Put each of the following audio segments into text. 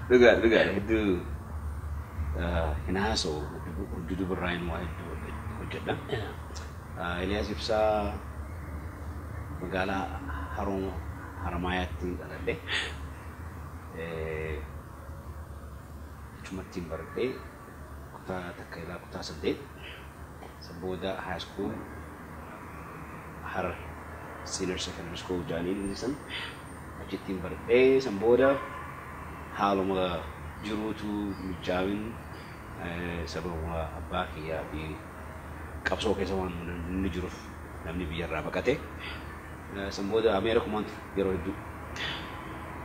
Dhugaa hedduu hinaaso hojjetu birraan waa hedduu hojjedha. Eliyaas Ibsaa magaalaa Haramaayaatti dhaladhe. Achumattiin baradhee kutaa takka ilaa kutaa 8 booda high school Harar senior secondary school jaaniin san achittiin baradhee san booda haaluma jiruutu mijaawin sababa abbaa kiyyaa fi qabsoo keessa waan inni jiruuf namni biyyarraa baqate san booda Ameerikumaan yeroo hedduu.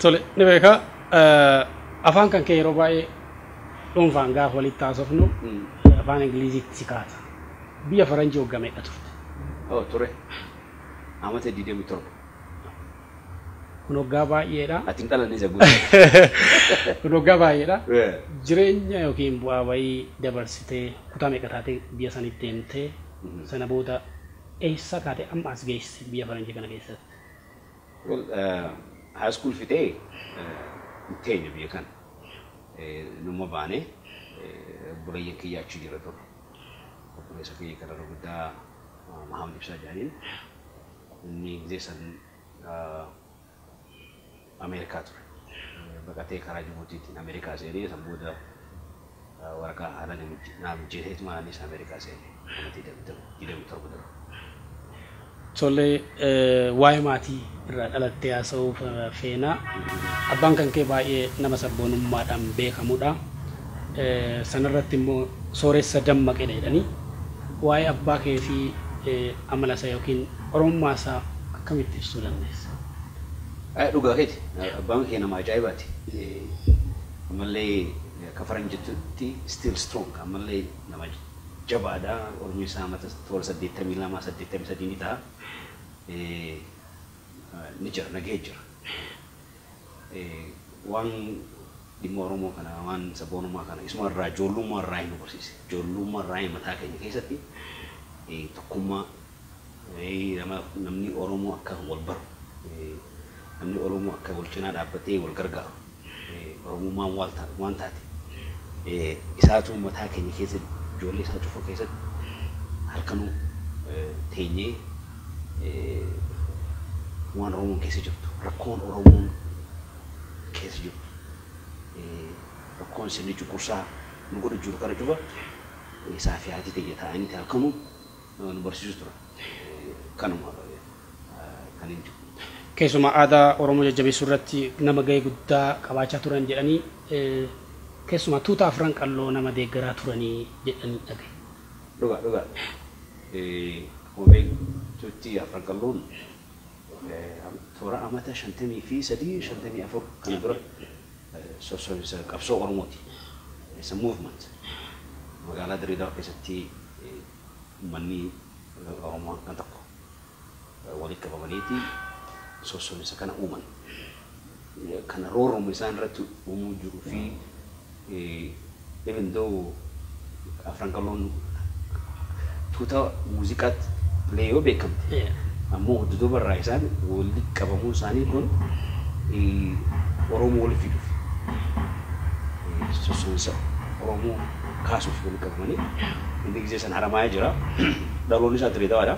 Tole ni beeka afaan kan kee yeroo baay'ee dhuunfaan gaafa walitti haasofnu afaan Ingiliziitti si kaata. Biyya Faranjii waggaa meeqa turte? Ture. Amata 27. Kun waggaa baay'eedha. Ati hin dhalanne isa guutuu. Kun waggaa baay'eedha. Jireenya yookiin bu'aa bayii dabarsitee kutaa meeqa taatee biyya sanitti deemtee sana booda eessa kaatee amma as geesse biyya Faranjii kana keessatti? High school fitee teenya biyya kana numa baanee bulayya kiyya achi jira ture. Bulayya kiyya kana guddaa Mahamad Ibsaa jaaniin inni gisee san Ameerikaa ture. Baqatee karaa Jibuutiitiin Ameerikaa seenee san booda waraqaa haala naaf jeeteetu maanis Ameerikaa seenee amatti 27 dura. Tole waa'ee maatii irraa dhalattee haasa'uuf feena. Abbaan kan kee baay'ee nama sabboonummaadhaan beekamudha. Sanarratti immoo sooressa dammaqedha jedhanii. Waa'ee abbaa kee fi amala isaa yookiin oromummaa isaa akkamitti ibsuu dandeessa? Dhugaa keeti. Abbaan kee nama ajaa'ibaati. Ammallee akka Faranjittutti still strong. Ammallee nama jabaadha. Ormi isaa mata toora 82 ni ta'a. Ni jira nagee jira. Waan dhimma Oromoo kana waan sabboonummaa kana isuma irraa ijoollummaa irraa hin barsiise. Ijoollummaa irraa mataa keenya keessatti tokkummaa namni Oromoo akka wal baru namni Oromoo akka wal cinaa dhaabbatee wal gargaaru Oromummaan waan taate isaatu mataa keenya keessatti ijoollee isaa cufa keessatti halkanuu teenyee waan Oromoon keessa jirtu rakkoon Oromoon keessa jirtu rakkoon sirni cunqursaa nu godhu jiru kana cufa isaa fi haati ta'e ta'anii halkanuu nu barsiisu tura. Kanuma kan hin jiru. Keessumaa aadaa Oromoo jajjabeessuu irratti nama gahee guddaa qabaachaa turan jedhanii keessumaa tuuta afran qalloo nama deeggaraa turanii jedhanii dhagaye. Dhugaa. Oomishni tuuti afran qalloon toora amata 53 kana dura sosoomsa qabsoo Oromooti. It's a movement. Magaalaa Dirreedawaa keessatti manni Oromoo kan tokko walitti qabamaniiti sosoomsa kana uuman. Kana roorromu isaan irratti uumuu jiru fi even though afran qalloon tuuta muuziqaatti leeyoo beekamte. Ammoo dudduuba irraa isaan walitti qabamuu isaanii kun Oromoo walitti fiduuf. Sosoomsa Oromoo kaasuuf walitti qabamanii inni gisee san Haramaayaa jira. Dhaloonni isaa Dirreedawaadha.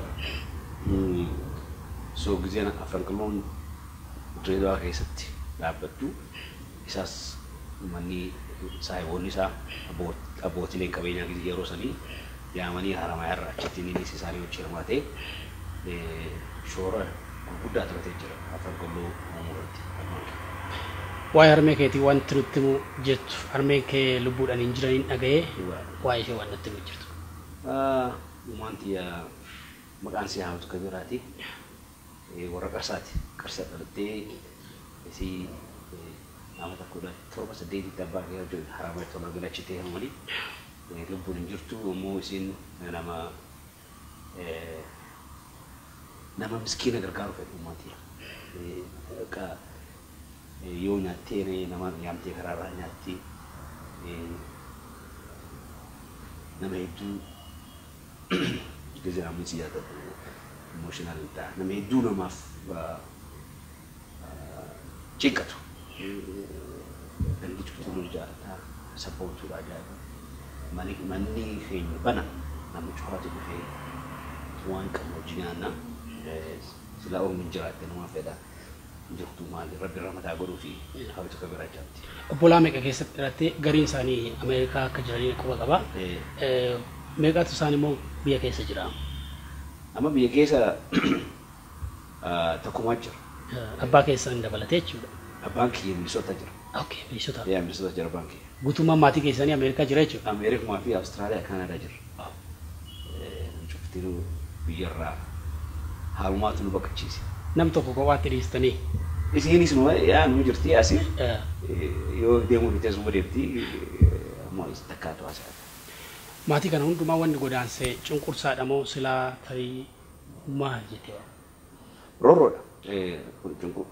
So giseen afran qalloon Dirreedawaa keessatti dhaabbattu isaas manni saayiboonni isaa abbootileen qabeenyaa gisee yeroo sanii yaamanii Haramaayaa irraa achitti inni isaanii wajjin hirmaatee shoora guddaa taphatee jira afran qalloo uumuurratti. Waa'ee harmee keetii wanti nutti himu jettu harmeen kee lubbuudhaan hin jiraniin dhaga'ee waa'ee ishee waan nutti himu jirtu. Wanti maqaan ishee Haawwatu Kabiraati. Warra Qarsaati. Qarsa dhalattee isii amata 17 abbaa kee hojii Haramaayaa tola galchitee hamanii lubbuun hin jirtu ammoo isiin nama miskiina gargaaru fedhu uummatii. Yoo nyaattee nama nyaamtee karaarraa nyaatti nama hedduu gisee namni si yaadatu emotional ta'a. Nama hedduu namaaf cinqatu. biyyi cuftuu nu jaalataa sabbootuudha ajaa'iba. Manni keenya bana namni cufaatu dhufee waan qabu hojii nyaannaa silaa Oromoon jiraatte nama fedha jirtu maali rabbi ramataa godhuu fi hawwatu kabira jaamti. Obbolaa meeqa keessatti dhalattee gariin isaanii Ameerikaa akka jiranii quba qaba. Meeqatu isaan immoo biyya keessa jira? Amma biyya keessa tokkumaa jira. Abbaa keessan dabalatee jechuudha. Abbaan kiyya Minnesota jira. Okay, Minnesota. Minnesota jira abbaan kiyya. Guutummaan maatii keessanii Ameerikaa jira jechuudha. Ameerikumaa fi Awustiraaliyaa Kanaadaa jira. Cuftinuu biyyarraa haalumaatu nu baqachiise. Nam tokko kophaatti dhiistanii. Isiinis nu jirti asii. Yoo deemuu fi teessuma deemti ammoo takkaatu haasa'ata. Maatii kana hundumaa wanni godaansee cunqursaadha moo silaa tarii maal jettee waa? Roorroodha.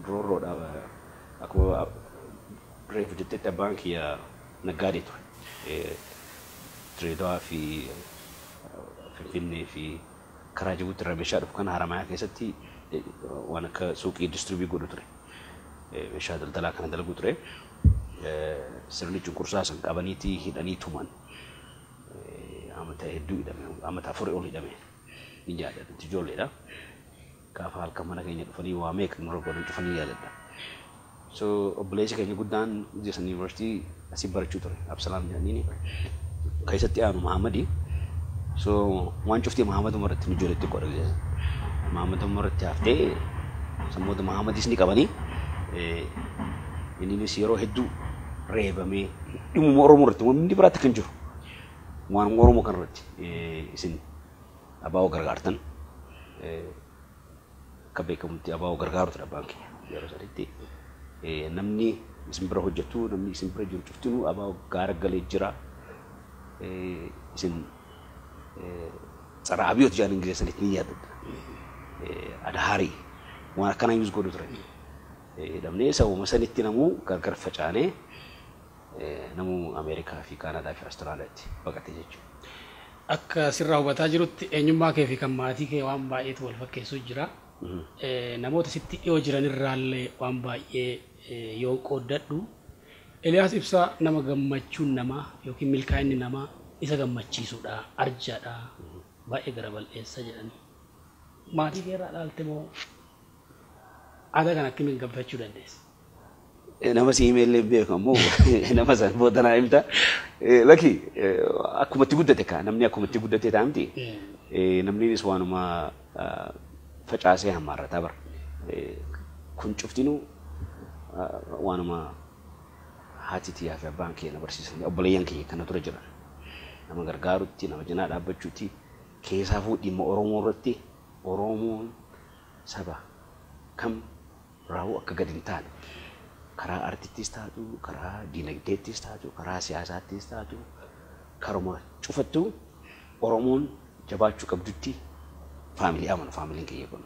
Roorroodha. Akkuma reefu jettetti abbaan kiyya naggaadee ture. Direedawaa fi Finfinnee fi karaa Jibuutii irraa meeshaa dhufu kan Haramayaa keessatti waan akka suuqii distribii godhu ture. Meeshaa daldalaa kana dalagu ture. Sirni cunqursaa san qabaniitii hidhanii tuman. Amata hedduu hidhame, amata afur ol hidhame. Ni jaalladha, ijoolleedha. Gaafa halkan mana keenya dhufanii waa meeqa nurra godhan dhufanii jaalladha. So obboleessi keenya guddaan Jason University asii barachuu ture. Absalaam jedhanii keessatti aanu Mahamadi. So waan cuftii Mahamad Umaratti ijoolleetti godha. Mahamad Umaratti haftee sammoota Mahamadis ni qabanii. Innis yeroo hedduu reebamee dhimma Oromoo irratti wanti biraatti kan jiru. Waan Oromoo kanarratti isin abaa'oo gargaartan akka beekamutti abaa'oo gargaaru ture abbaan keenya yeroo sadiitti namni isin bira hojjetu namni isin bira jiru cuftinuu abaa'oo gaara galee jira isin tsara abiyoot jedhan ingiliisanitti ni yaadadha adahaarii waan akkana yuus godhu ture dhabnee sabuma sanitti namuu gargar facaanee namu Ameerikaa fi Kanaadaa fi Awustiraaliyaatti baqatee jechuudha. Akka sirraa hubataa jirutti eenyummaa kee fi kan maatii kee waan baay'eetu wal fakkeessu jira. Namoota sitti dhiyoo jiran irraallee waan baay'ee yoo qooddadhu. Eliyaas Ibsaa nama gammachuun namaa yookiin milkaa'inni namaa isa gammachiisudha, arjaadha, baay'ee gara bal'eessa jedhanii. Maatii kee irraa dhaalte moo aadaa kan akkamiin gabbachuu dandeessa? Nama si email beekamu nama san boodana himta laki akkuma itti guddate ka namni akkuma itti guddate taamti namni is waanuma facaasee hammaarrataa bar kun cuftinu waanuma haatiitiyaa fi abbaan keenya barsiisan obboleeyyan keenya kana tura jiran nama gargaarutti nama jinaa dhaabbachuutti keessaa fuudhimma Oromoo irratti Oromoon saba kam raawuu akka gadi hin taane karaa artiittis taatu, karaa diinagdeettis taatu, karaa siyaasaattis taatu, karuma cufattu Oromoon jabaachuu qabdutti faamilii amanu faamiliin keenya kun.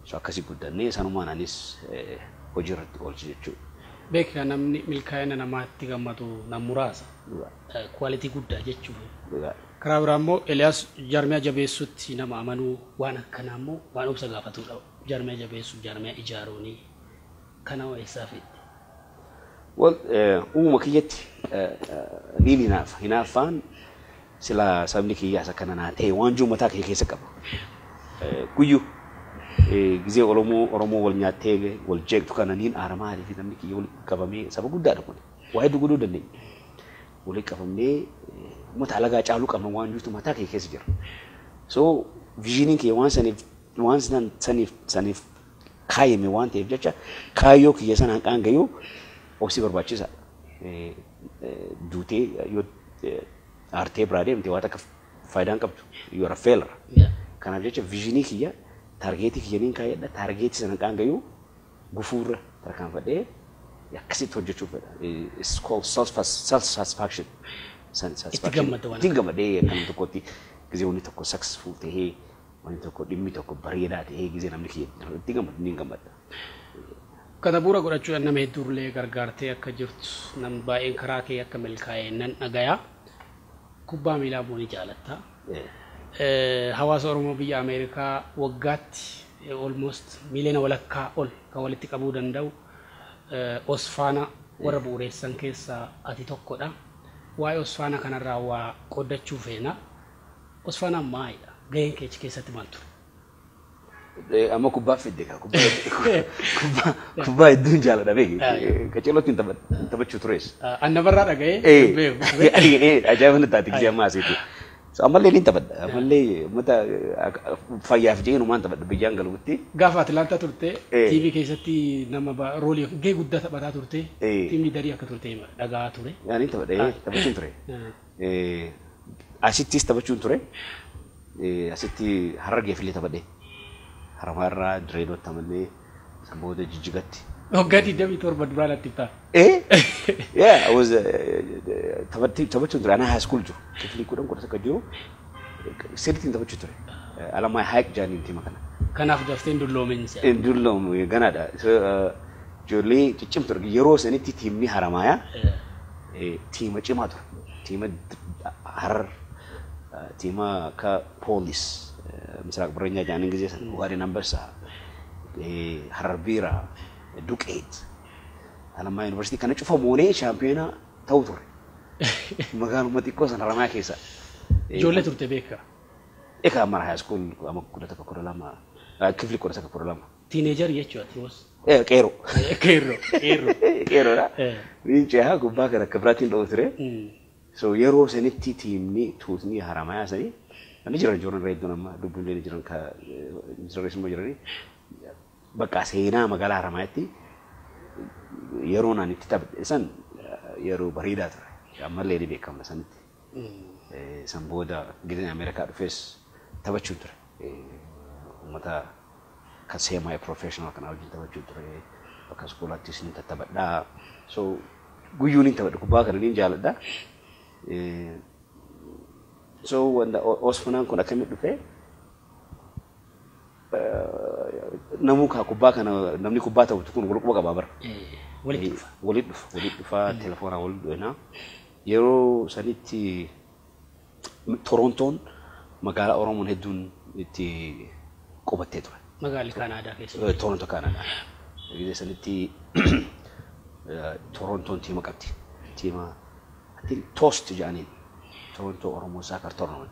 So akkasii guddannee sanumaan anis hojii irratti oolchi jechuudha. Beekaa namni milkaa'ina namaatti gammadu nam muraasa. Kwaalitii guddaa jechuudha. Karaa biraa immoo Eliyaas jaarmiyaa jabeessutti nama amanuu waan akkanaa immoo waan obsa gaafatudha. Jaarmiyaa jabeessuu, jaarmiyaa ijaaruuni kana eessaa fedhe? Uuma kiyyatti niin hinaaffaan sila sabni kiyyaa isa kana naa ta'e waan mataa kee keessa qaba. Guyyuu gizee Oromoo wal nyaattee wal jeeqtu kana niin aaramaa fi namni kiyya wal qabamee saba guddaadha kun. Waa hedduu godhuu dandeenya. Wal qabamnee uummata alagaa caaluu qabna waan jirtu mataa kee keessa jira. So viizhiniin kiyya waan saniif kaayame waan ta'eef jecha kaayyoo kiyya sana hanqaan gayyuu obsi barbaachisa. Duutee yoo aartee biraa deemte waan akka faayidaan qabdu yoo rafeelara. Kanaaf jecha viizhinii kiyya taargeetii kiyyaniin kaayyadha taargeetii sana hanqaan gayyuu gufuurra tarkaanfadhee akkasitti hojjechuuf fedha. It's called self-satisfaction. Ittiin gammadee akkanuma tokkotti gizee wanni tokko successful tahee wanni tokko dhimmi tokko bareedaa tahee gizee namni kiyya itti gammadu ni gammadda. Kana bu'uura godhachuudhaan nama hedduullee gargaartee akka jirtu nam baay'een karaa kee akka milkaa'e nan dhagayaa. Kubbaa miilaa bu'uuni jaalatta. Hawaasa Oromoo biyya Ameerikaa waggaatti almost miliyoona walakkaa ol kan walitti qabuu danda'u Osfaana warra bu'uureessan keessaa ati tokkodha. Waa'ee Osfaanaa kanarraa waa qoodachuu feena. Osfaanaan maalidha? Gaheen kee keessatti maal ture? Amma kubbaa fidde kubbaa hedduun jaaladha qaceelootti taphachuu tures. Annabarraa dhaga'ee ajaa'iba natti taate gisee ammaa asitti. Ammallee ni taphadha. Ammallee uummata fayyaaf jeenumaan taphadha biyyaan galuutti. Gaafa Atilaantaa turte TV keessatti nama roolii gahee guddaa taphataa turte tiimni darii akka turte dhagaa ture. Yaani taphachuun ture. Asittis taphachuun ture. Asitti Harargeef illee taphadhe. Haramaarraa Direedootti amallee booda Jijjigatti. Waggaa 27 duraa natti himtaa. Yeah, I was taphachuu ture. Ana high school jiru. Kifilii 10 akka jiru sirriitti taphachuu ture. Alamaa Hayiq jaaniin tiima kana. Kanaaf daftee dulloomin si'a. Dulloomu ganaadha. Ijoollee ciccimtu yeroo sanitti tiimni Haramaayaa tiima cimaa ture. Tiima Harar tiima akka Poolis. Misraaq Birreenyaa jaaniin gisee sana Waareen Ambassaa Harar Biiraa Duqeet Alamaa Yuunivarsiitii kana cufamuunee shaampiyoonaa ta'u ture. Magaaluma xiqqoo sana Haramayaa keessa. Ijoollee turte beekaa? Ekaa mara high school amma 11 kifli 12. Tiineejarii jechuudha. Qeerroo. Qeerroodha. Winchaa gubbaa kana akka biraatiin dha'u ture. So yeroo sanitti tiimni tuutni Haramayaa sanii ani jiran ijoolleen reeddoon amma lubbuun illee jiran jirreessuma jiranii bakka seenaa magaalaa Haramayaatti yeroo naan itti taphadhe san yeroo bareedaa ture. Ammallee ni beekama sanitti. San booda gisee Ameerikaa dhufees taphachuun ture. Uummata kan semi professional kana wajjin taphachuun ture. Bakka iskoolaattis ni taphadhaa. So guyyuu ni taphadha kubbaa kana ni jaaladha. So when the Osfaanaan kun akkamitti dhufee namuka kubbaa kana namni kubbaa taphatu kun walquba qaba bara. Walitti dhufa telefoonaa wal dhuunaa yeroo sanitti Torontoon magaalaa Oromoon hedduun itti qubattee ture. Magaalli Kanaadaa keessa. Toronto Kanaadaa. Gisee sanitti Torontoon tiima qabdi. Tiima Toast jedhaniin. Toronto Oromoo Soccer Tournament.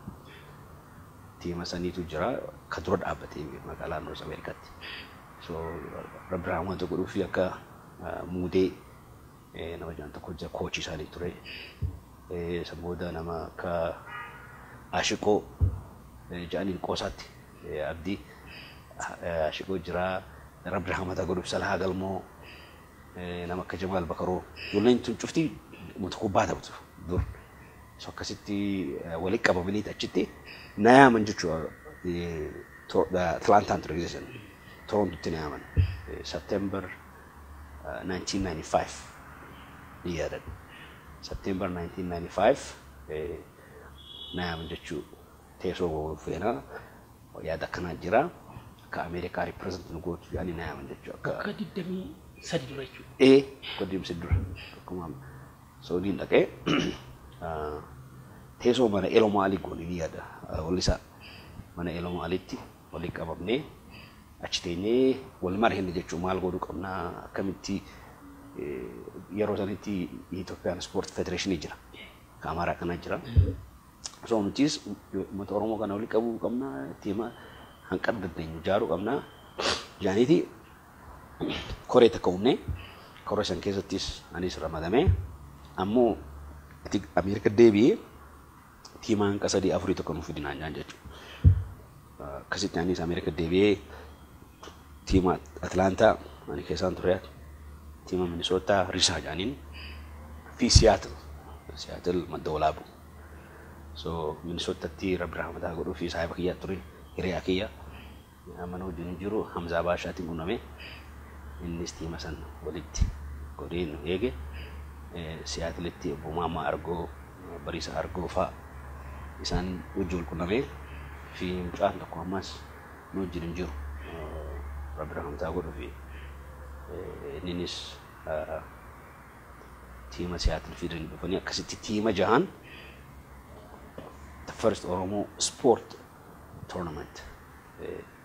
Tiima saniitu jira kan dura dhaabbatee magaalaa North Americaatti. So Rabbi waan tokko dhufi akka muudee nama jedhan tokko jira koochii isaanii ture. San booda nama akka Ashiqoo jedhaniin qoosaatti abdii Ashiqoo jira. Rabbi Hamata godhuuf Salahaa Galmoo nama akka Jamaal Bakaroo ijoolleen tun cuftii kubbaa taphatu dur. So akkasitti walitti qabamanii achitti nayaaman jechuudha. Atlantaan ture gisee sana Torontotti nayaaman September 1995 ni yaadadha. September 1995 nayaaman jechuudha. Teessoo feenaa yaada akkanaa jira. Akka Ameerikaa represent nu gootu yaani nayaaman jechuudha. Akka 23 dura jechuudha. Akka 23 dura. Akkuma so niin dhaqee teessoo mana Eloo Maalii goone ni yaada. Wallisaa mana Eloo Maaliitti walitti qabamnee achi teenyee wal marhenne jechuun maal godhuu qabnaa akkamitti yeroo sanitti Itoophiyaan Sport Federation jira. Amaaraa kana jira. So nutis uummata Oromoo kana walitti qabuu qabnaa tiima hanqar dandeenyu ijaaruu qabnaa. Jaaniiti koree takka uumnee koree san keessattis anis ramadamee ammoo Ameerika deebi'ee tiima hanqa 3-4 tokko nuuf fidinaa jaan jechuudha. Akkasitti anis Ameerika deebi'ee tiima Atlaantaa ani keessaan ture tiima Minnesota Risaa jaaniin fi Seattle madda walaabu. So Minnesotatti Rabbi Rahmataa godhuu fi saahiba kiyyaa ture hiriyaa kiyya mana wajjin jiru Hamzaa Baashaatiin qunname innis tiima san walitti godhee nu eege. Seattletti Bumaama Argoo Bariisa Argoo fa'a isaan wajjin qunname fi mucaan tokko ammas nu wajjin jiru Rabbi Rahmataa godhuu fi innis tiima Seattle fiidanii dhufanii akkasitti tiima jahan the first Oromo sport tournament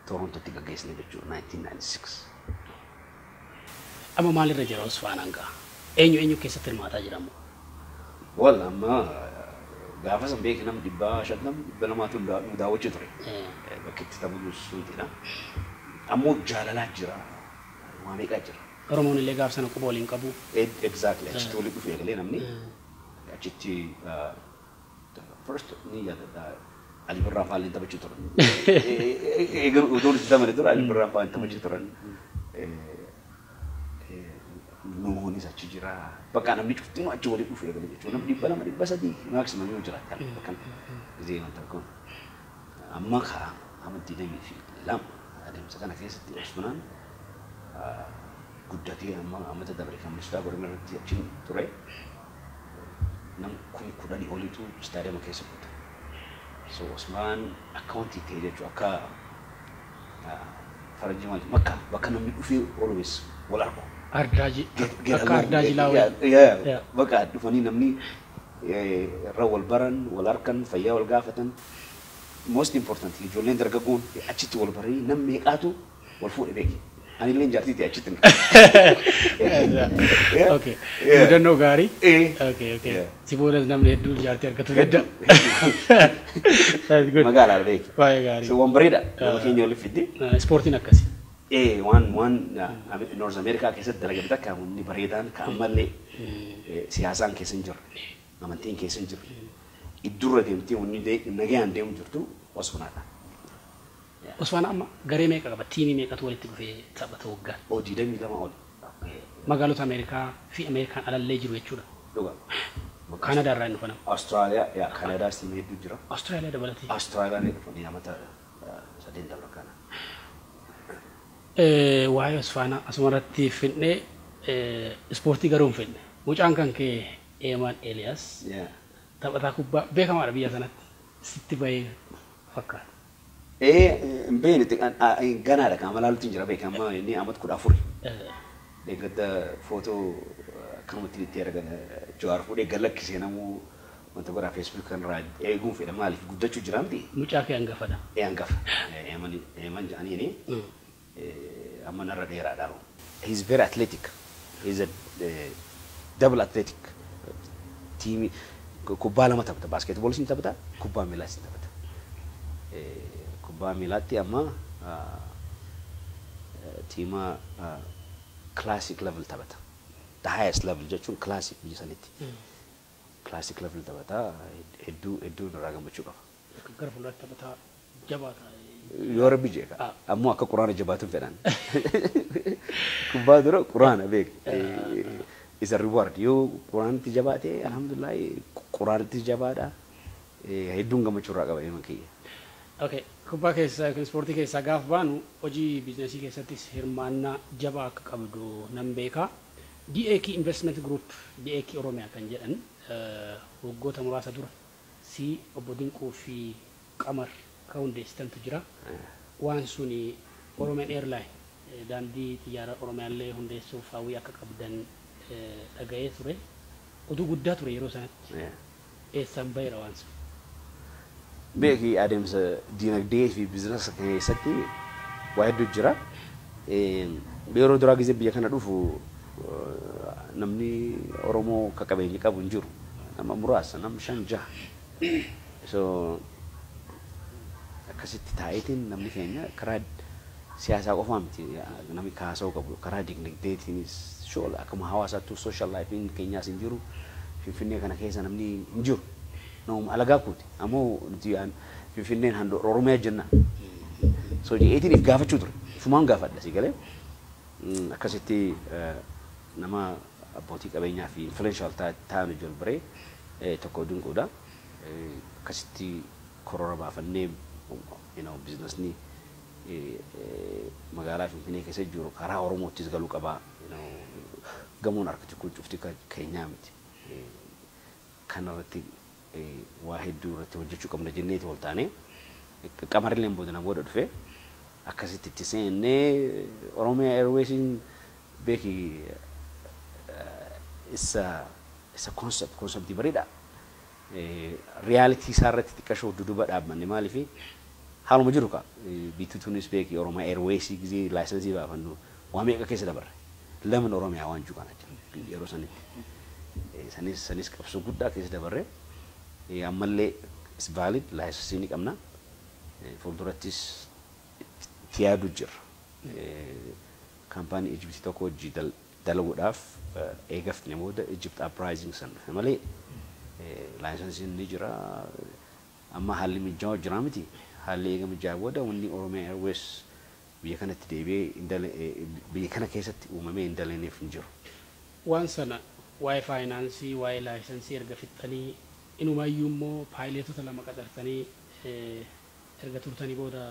Torontotti gaggeessine jechuudha 1996. Amma maalirra jira Osfaanaan gaa? eenyu keessatti hirmaataa jiramu. Walla amma gaafa san beeki nam dhibbaa shantam dhibba lamaatu nu daawwachuu ture. Bakki itti taphatu suntiidha. Ammoo jaalalaa jira. Waa meeqaa jira. Oromoon illee gaaf sana quba waliin qabu. Exactly. Achitti waliin dhufee galee namni achitti first ni yaadadha. Ali Birraan faalleen taphachuu turan. Utuun itti taphane tura Ali Birraan faalleen taphachuu turan. Nuunis achi jira. Bakka namni cuftuu achi waliin dhufee galee jechuudha. Namni dhibba lama dhibba sadii maximum yoo jira kan bakkan gisee wanta kun. Amma kaa amantii damee fi lama adeemsa kana keessatti Usmanaan guddatee amma amata dabre kan Mustaa Goromee irratti achi ture. Nam kudhanii oliitu istaadiyeema keessa kutte. So Usman akka wanti ta'e jechuudha akka farajii maali bakka namni dhufee always wal argu. Ardaaji akka ardaaji laawee. Bakka dhufanii namni irra wal baran wal arkan fayyaa wal gaafatan. Most important ijoolleen dargaggoon achitti wal barii nam meeqaatu wal fuudhe beeki. Ani illee jaartiitti achitti hin Okay. Mudannoo gaarii. Okay. Si boodas namni hedduun jaartii argatu gadda. Magaalaa beeki. Baay'ee gaarii. So waan bareeda nama keenya waliin fidde. Ispoortiin akkasii. Waan North America keessatti dalagaa takka humni bareedaan kan mallee siyaasaan keessa hin jirre amantiin keessa hin jirre iddurra deemtee humni nagayaan deemu jirtu Usmanaadha. Usman amma garee meeqa qaba? Tiimii meeqatu walitti dhufee taphata waggaan? Diidamii lama ol. Magaalota Ameerikaa fi Ameerikaan alallee jiru jechuudha. Dhugaa. Kaanadaa irraa inni dhufana. Austraaliyaa Kaanadaas tiimii hedduu jira. Austraaliyaa dabalatee. Austraaliyaan dhufanii amata sadeen dabra kana. Waa'ee Usfaanaa asumarratti fidnee ispoortii garuu hin fidne. Mucaan kan kee Eemaan Eeliyaas taphataa kubbaa beekamaadha biyya sanatti sitti bahee fakkaata. Mbeni ganaadha kan amalaaluutiin jira beekamaa inni amat kudha afuri. Deeggadda footoo akkanumatti itti argan Jawaar fuudhee galakkisee namuu wanta godhaa Facebook kanarraa eeguun fedha maaliif guddachuu jira miti. Mucaa kee hangafadha. Hangafa. Eeman jedhanii amma narra dheeraadha. He's very athletic. He's a double athletic. Tiimi kubbaa lama taphata. Basketball sin taphata. Kubbaa miilaa sin taphata. Kubbaa miilaatti amma tiima classic level taphata. The highest level jechuun classic biyya sanitti. Classic level taphata. Hedduu nurraa gammachuu qaba. Gara fuulduraatti taphataa jabaata. Yoo rabbi jeeqa ammoo akka quraana jabaatuun fedhan. Kubbaa dura quraana beek. Isa reward yoo quraanatti jabaate alhamdulillah quraanatti jabaadha. Hedduun gammachuu irraa qaba eeman kiyya. Okay. Kubbaa keessa ispoortii keessaa gaafa baanu hojii biizinasii keessattis hirmaannaa jabaa akka qabdu nan beeka. DAK Investment Group DAK Oromiyaa kan jedhan waggoota muraasa dura si obbo Dinquu fi Qamar kan hundeessitantu jira. Waan suni Oromiyaa Airline daandii xiyyaara Oromiyaallee hundeessuuf hawwii akka qabdan dhaga'ee ture. Oduu guddaa ture yeroo sanatti. Eessaan baheera waan sun. Beeki adeemsa dinagdee fi biizinasa keessatti waa hedduu jira. Yeroo duraa gisee biyya kana dhufu namni Oromoo ka qabeenyi qabu hin jiru. Nama muraasa nam 5-6. So akkasitti taa'eetiin namni keenya karaa siyaasaa qofaa miti namni kaasa'uu qabu karaa dinagdeetiinis shola akkuma hawaasaattuu social lifein keenyaas hin jiru. Finfinnee kana keessa namni hin jiru. Nama alagaa kuuti ammoo nuti Finfinneen handoo Oromiyaa jenna. So jeetiin if gaafachuu ture. Fumaan gaafadha si galee. Akkasitti nama abbootii qabeenyaa fi influential ta'an jalbaree tokko Dinquudha. Akkasitti korora baafannee business ni magaalaa Finfinnee keessa jiru karaa Oromoottis galuu qaba. Gamoon harkatti cufti keenyaa miti. Kanarratti waa hedduu irratti hojjechuu qabna jenneeti wal taane Qamarrillee boodana booda dhufe akkasitti itti seennee Oromiyaa Airwaysin beeki isa concept bareeda. Reality isaarratti xiqqashoo duduba dhaabbanne maaliif haaluma jiru ka biituunis beeki Oromiyaa Airways gisee laayinsensii baafannu waa meeqa keessa dabarre laman Oromiyaa waan jiru kana yeroo sanitti sanis qabsoo guddaa keessa dabarre ammallee is valid laayisensii ni qabna fuuldurattis tiyaadu jira kaampaanii Egypt tokko hojii dalaguudhaaf eegafne booda Egypt Uprising san malee laayisensiin ni jira amma haalli mijaa'aa jira miti haalli eega mijaa'aa booda wanni Oromiyaa Airways biyya kanatti deebi'ee biyya kana keessatti uumamee hin daleeneef hin jiru. Waan sana waa'ee faayinaansii waa'ee laayisensii erga fixxanii inumayyuu immoo paayileetota lama qaxartanii erga turtanii booda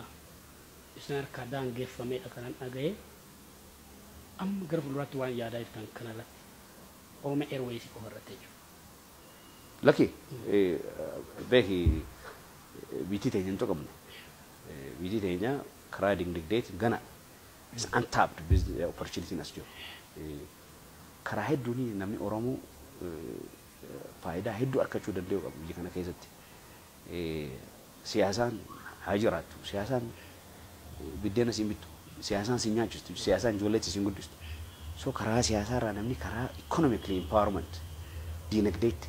isaan harkaa daangeffameedha kanan dhaga'e amma gara fuulduraatti waan yaadaa jirtan kanarratti Oromiyaa Airways qofa irratti jechuudha. Laki beeki biitii teenya hin tuqamne biitii teenya karaa dinagdeetiin gana is untapped opportunity as jiru karaa hedduun namni Oromoo faayidaa hedduu argachuu danda'u qabu biyya kana keessatti siyaasaan haa jiraattu siyaasaan biddeena siin bittu siyaasaan siin nyaachistu siyaasaan ijoolleetti siin guddistu so karaa siyaasaa irraa namni karaa economically empowerment dinagdeetti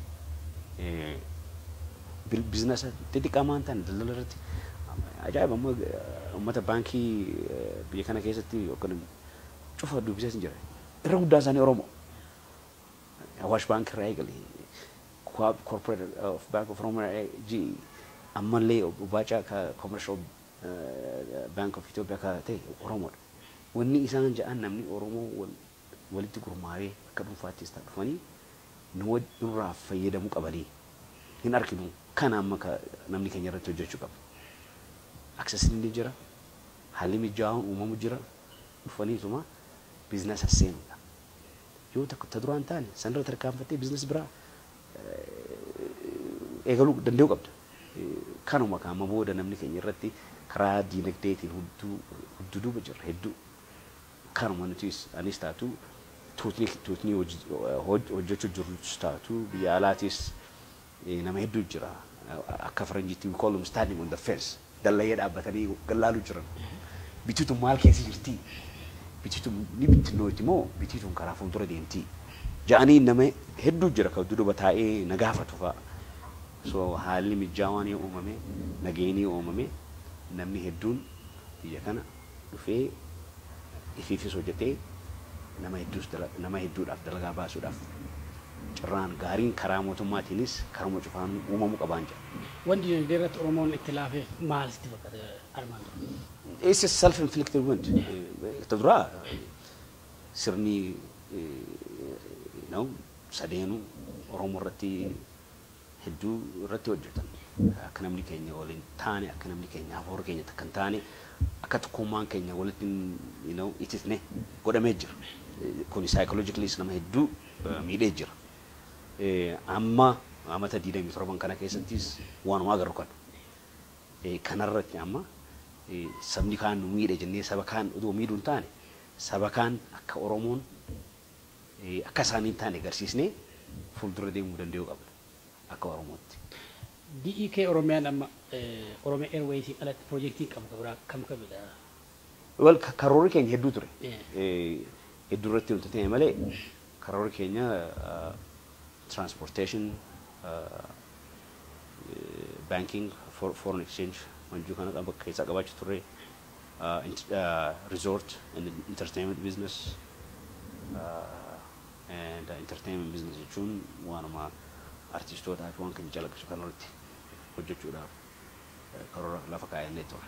biizinasa xixiqqaamaan ta'an daldala irratti ajaa'iba ammoo uummata baankii biyya kana keessatti yookaan cufa dubbisee hin jira irra guddaan isaanii Oromoo Awaash Bank irraa eegalee corporate of Bank of Oromiyaa GE ammallee Obaaca ka commercial Bank of Ethiopia ka ta'e Oromoodha wanni isaan jedhan namni Oromoo walitti gurmaa'ee akka dhuunfaattis ta'an dhufanii nu irraa fayyadamuu qabanii hin arginu kana amma namni keenya irratti hojjechuu qaba. Accessiin ni jira haalli mijaa'aan uumamu jira dhufanii tuma biizinasa seenuudha. Yoo ta duraan taane sanarra tarkaanfattee biizinasi biraa eegaluu danda'uu qabda. Kanuma kaama booda namni keenya irratti karaa diinagdeetiin hudduu duuba jira hedduu kanuma nutis anis taatu tuutni hojjechuu jirus taatu biyya alaatis nama hedduu jira akka faranjiitti we call them standing on the fence dallayee dhaabbatanii gallaaluu jiran bitiituun maal keessa jirti bitiituun ni bittinnooti moo bitiituun karaa fuuldura deemti ja'anii nama hedduu jira ka duuba taa'ee na gaafatu fa'a so haalli mijaawaan yoo uumame nageenii uumame namni hedduun biyya kana dhufee ifiifis hojjetee nama hedduudhaaf dalagaa baasuudhaaf carraan gaariin karaa mootummaatiinis karuma cufaan uumamuu qabaan jira. Wanti dinagdee irratti Oromoon itti laafee maal sitti fakkaata armaan dura? It's a self-inflicted wound. Ta duraa sirni sadeenu Oromoo irratti hedduu irratti hojjetan akka namni keenya waliin taane akka namni keenya hafuura keenya takkan taane akka tokkummaan keenya walitti itisne godhamee jira. Kuni psychologically nama hedduu miidhee jira. Amma amata 27 kana keessattis waanuma agarru kan kanarratti amma sabni kaan nu miidhe jennee saba kaan odoo miidhuun taane saba kaan akka Oromoon akka isaaniin taane agarsiisnee fuuldura deemuu danda'uu qabna akka Oromootti. DEK Oromiyaan amma Oromiyaa Airways alatti piroojeektii kam qabudha? Wal karoorri keenya hedduu ture. Hedduu irratti wanti ta'e malee karoorri keenya transportation, banking, foreign exchange, wanjuu kana bakka keessaa qabaachuu turre, resort and entertainment business, and entertainment business jechuun waanuma artiistootaa fi waan kan jalaqqisu kanarratti hojjechuudhaaf karoora lafa kaayannee ture.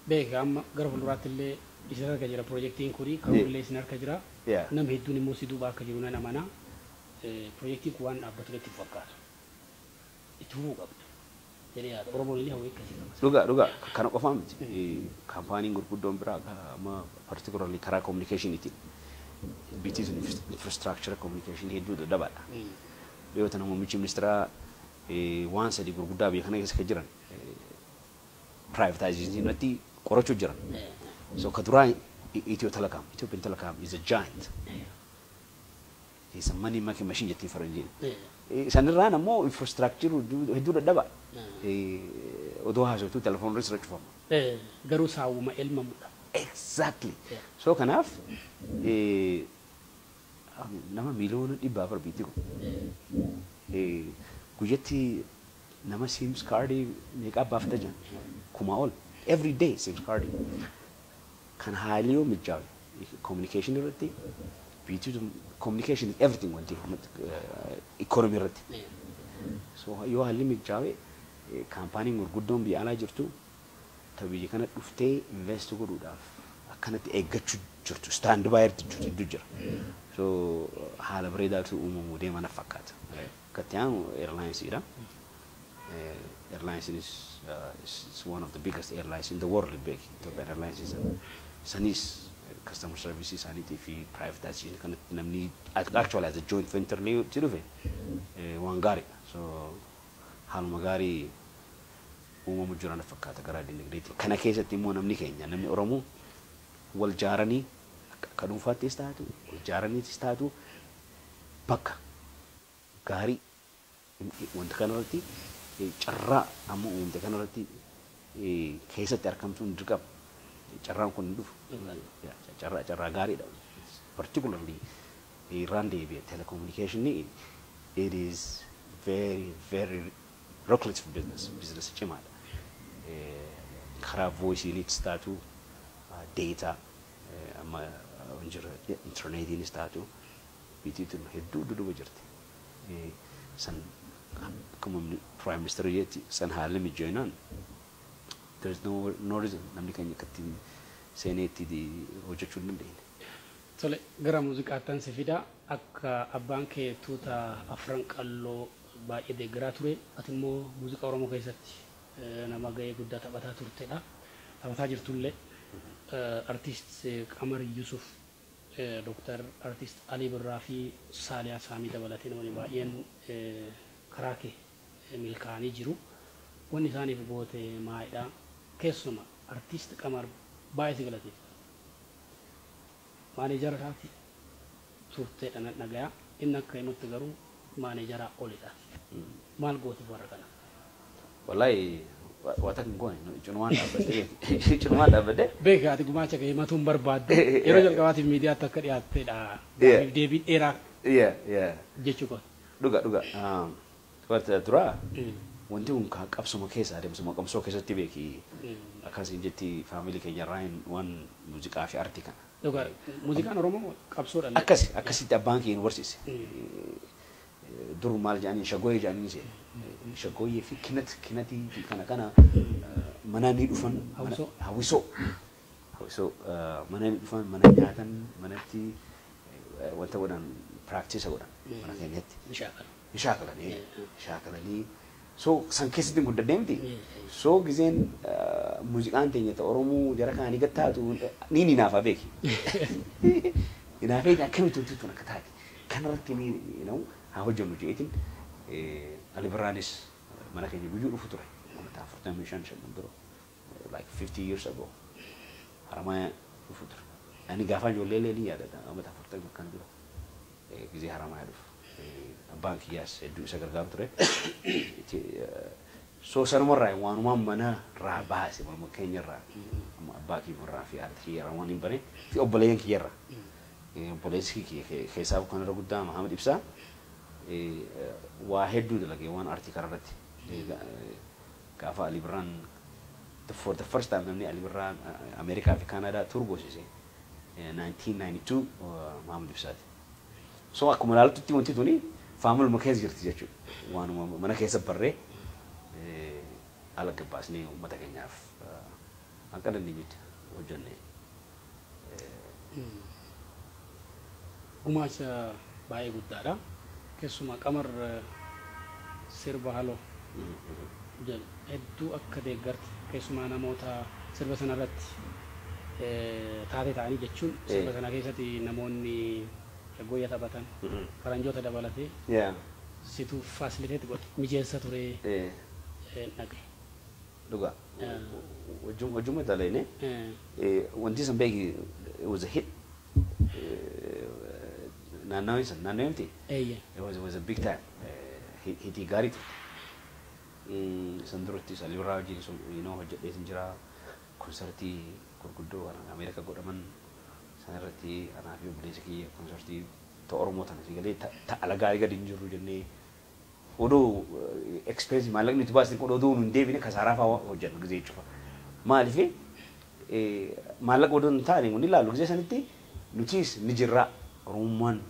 Beeka amma gara fuulduraatti illee isin harka jira piroojeektiin kuni karoora illee isin harka jira nama hedduun immoo si duuba akka jiru nan amana. Projektiin kun waan dhaabbatu itti fakkaatu itti hubuu qabdu jedhee yaada Oromoon illee hawwii akkasii qaba. Dhugaa kana qofaa miti kaampaaniin gurguddoon biraa amma particularly karaa communicationiitiin BT's infrastructure communication hedduu dadhabaadha. Dhiyoota nama muummichi ministeeraa waan sadii gurguddaa biyya kana keessa jiran privatization irratti qorachuu jiran. So ka duraa Ethiopian Telecom is a giant. Isa money making machine jetti faranjiin. Sanirraan ammoo infrastructure hedduu dadhaba. Odoo haasoftuu telefoon irratti cufama. Garuu saawuma elmamudha. Exactly. Yeah. So kanaaf nama miliyoona 100 biitti guyyatti nama sims kaardii meeqaa baafata jiran kuma ol every day sims kaardii kan haaliyoo mijaawe communication irratti biitti communication is everything wanti economy irratti so yoo haalli mijaawe kaampaaniin gurguddoon biyya alaa jirtu ta biyya kana dhuftee invest godhuudhaaf akkanatti eeggachuu jirtu stand by jirtu jira so haala bareedaatu uumamuu deemana fakkaata kattiyaan airlines ira airlines is one of the biggest airlines in the world big Ethiopian Airlines is sanis customer service isaaniitii fi privatization kanatti namni actually as a joint venture ni tirufe waan gaariidha so haaluma gaarii uumamu jirana fakkaata garaa dinagdeetii kana keessatti immoo namni keenya namni Oromoo wal jaaranii akka dhuunfaattis taatu wal jaaraniitis taatu bakka gaarii wanta kanarratti carraa amma uumte kanarratti keessatti argamtuun dirqama carraan kun dhufu carraa gaariidha particularly Iran deebi'e telecommunication it is very lucrative business cimaadha karaa voice taatu data amma injira internetiin taatu bitiitun hedduu duduba jirti san akkuma prime minister yetti san haalli mijoonaan there is no reason namni keenya akkatti seeneetti hojjechuu hin dandeenye. Tole gara muuziqaattan si fida akka abbaan kee tuuta afran qalloo baay'ee deeggaraa ture ati immoo muuziqaa Oromoo keessatti nama ga'ee guddaa taphataa turtedha. Taphataa jirtullee artist Qamar Yusuf Dr. Artist Ali Birraa fi Saaliyaa Saamii dabalatee namoonni baay'een karaa kee milkaa'anii jiru. Wanni isaaniif goote maalidha? Keessuma artist Qamar baay'ee si galateessa. Maaneejara isaati turteedha nan dhagaya inni akka himutti garuu maaneejara olidha. Maal goote warra kana? Wallahi wata kan goone cunumaan dhaabbate beeka ati gumaacha kee himatuun barbaadde yeroo jalqabaatiif miidiyaatti akka dhiyaatteedha deebii dheeraa jechuu qote. Dhuga wata duraa wanti kun qabsuma keessa adeemsuma qabsoo keessatti beeki akkasiin jetti faamilii keenya irraa waan muuziqaa fi artii kana. Dhuga muuziqaan Oromoo qabsoodha. Akkasitti abbaan kee nu barsiise. Dur maal jedhanii shagooyee jedhanii se shagooyee fi kinatii fi kana mana ni dhufan hawwisoo mana ni dhufan mana nyaatan manatti wanta godhan practice godhan mana keenyatti shaakalanii so san keessatti guddadee miti so gizeen muuziqaan teenya ta Oromoo jara kaanii gattaatu ni naafa beeki inaafee akkamitti hojjetu akka taate kanarratti ni haa hojjennu jeetiin Ali Birraanis mana keenya guyyuu dhufu ture amata 45 dura like 50 years ago Haramaya dhufu ture ani gaafa ijoollee ni yaadata amata 40 kan dura gizee Haramaya dhufu abbaan kiyyaas hedduu isa gargaaru ture so sanumarraa waanumaan mana irraa baase malma keenya irraa abbaa kiyyarraa fi haadha kiyyarraa waan hin bane fi obboleeyyan kiyyarraa obboleessi keessaa kan irra guddaa Mahamad Ibsaa waa hedduu dalagee waan artii kanarratti gaafa Ali Birraan for the first time namni Ali Birraan Ameerikaa fi Kaanaadaa turgoosise 1992 Mahamad Ibsaati so akkuma ilaaltutti wanti tuni faamiluma keessa jirti jechuudha waanuma mana keessa barree ala gabbaasnee uummata keenyaaf akka dandeenyutti hojjennee gumaacha baay'ee guddaadha. Keessumaa Qamar sirba haloo jedhu hedduu akka deeggarti keessumaa namoota sirba sanarratti taatee ta'anii jechuun sirba sana keessatti namoonni shagooyya taphatan faranjoota dabalatee situ fasiliteetti godhe mijeessa ture dhaqe. Dhugaa wajjuma dalaine wanti san beeki it was a hit. Nanawinti. It was a big time. He got it. Sandurutti Ali Birraa wajjin hojjedhee jira konsertii gurguddoo kan Ameerika godhaman sanarratti anaa fi obboleessa kiyya konsortii ta Oromoo tana si galee ta alagaa gadi hin jirru jennee odoo expensive maallaqni itti baasne kun odoo nun deebine kasaaraa fa'aa hojjennu gisee jechuudha. Maaliif maallaqa odoo hin taane kun ilaallu gisee sanitti nutis ni jirra Oromummaan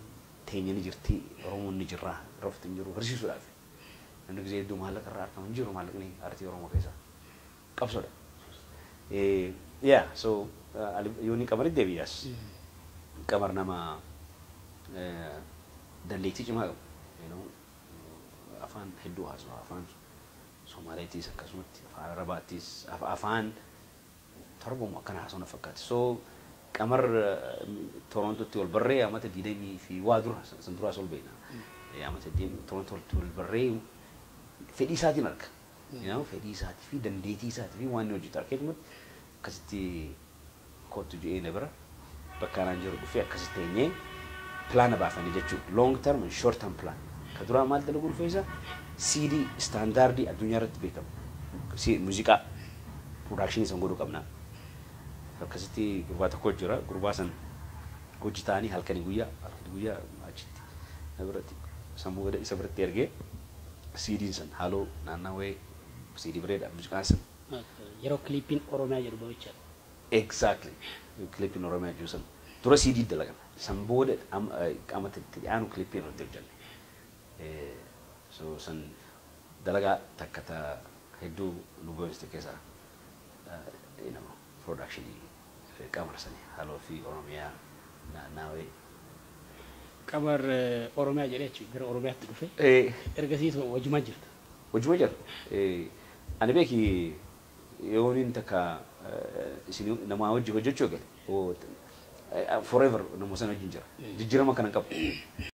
teenya ni jirti Oromoon ni jirra rafti hin jiru barsiisuudhaaf. Namni gisee hedduu maallaqa irraa argamu hin jiru maallaqni aartii Oromoo keessaa qabsoodha. Yeah, so yooni qamaritti deebi'as. Qamar nama dandeettii cimaa qabu. Afaan hedduu haasawaa afaan Somaaleettis akkasumatti afaan Arabaattis afaan torbamu akkana haasawna fakkaate. So qamar Torontotti wal barree amata diidamii fi waa dura san duraas ol beekna. Amata Torontotti wal barree fedhii isaatiin arga. Fedhii isaatii fi dandeettii isaatii fi waan inni hojjetu argeetumatti akkasitti kootu jedhee na bira bakka anaan jiru dhufee akkasitti teenyee pilaana baafanii jechuudha. Long term and short term plan. Ka duraa maal dalagu dhufee isa CD standardii addunyaa irratti beekamu. Muuziqaa production san godhuu qabna. Akkasitti gurbaa tokko jira. Gurbaa san hojii ta'anii halkanii guyyaa achitti na biratti sammuu gada isa biratti ergee CD san haaloo naannawee CD bireedha muuziqaan san. Yeroo kliippiin Oromiyaa jedhu bahucha. Exactly. Kliippiin Oromiyaa jedhu san dura CD dalagan. San booda qaamatti dhiyaanu kliippiin irratti hojjenne. So san dalagaa takka ta hedduu nu booniste keessaa production qamar sani haaloo fi Oromiyaa naannawee. Qamar Oromiyaa jedhee jechuudha gara Oromiyaatti dhufe. Ergasiis wajjuma jirta. Wajjuma jira. Ani beeki yooniin takka isin nama hojii hojjechuu gale forever nama sana wajjin jira. Jijjiirama kana qabu.